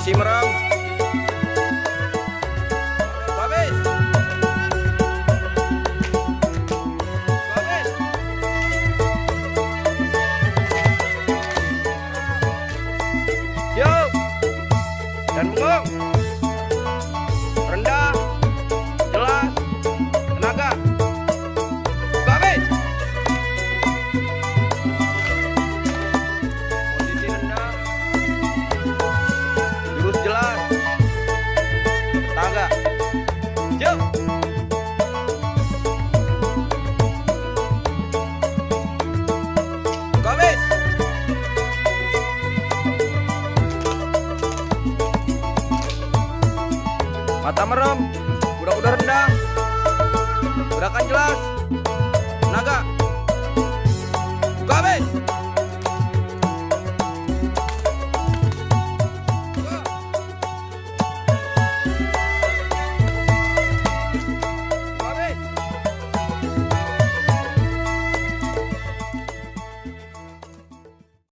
Posisi merem. Habis. Habis. Siap. Dan bengong. Rendah. Jelas. Tenaga. Habis. Posisi rendah. Jurus jelas. Tenaga. Siap. Habis. Mata merem, kuda-kuda rendah,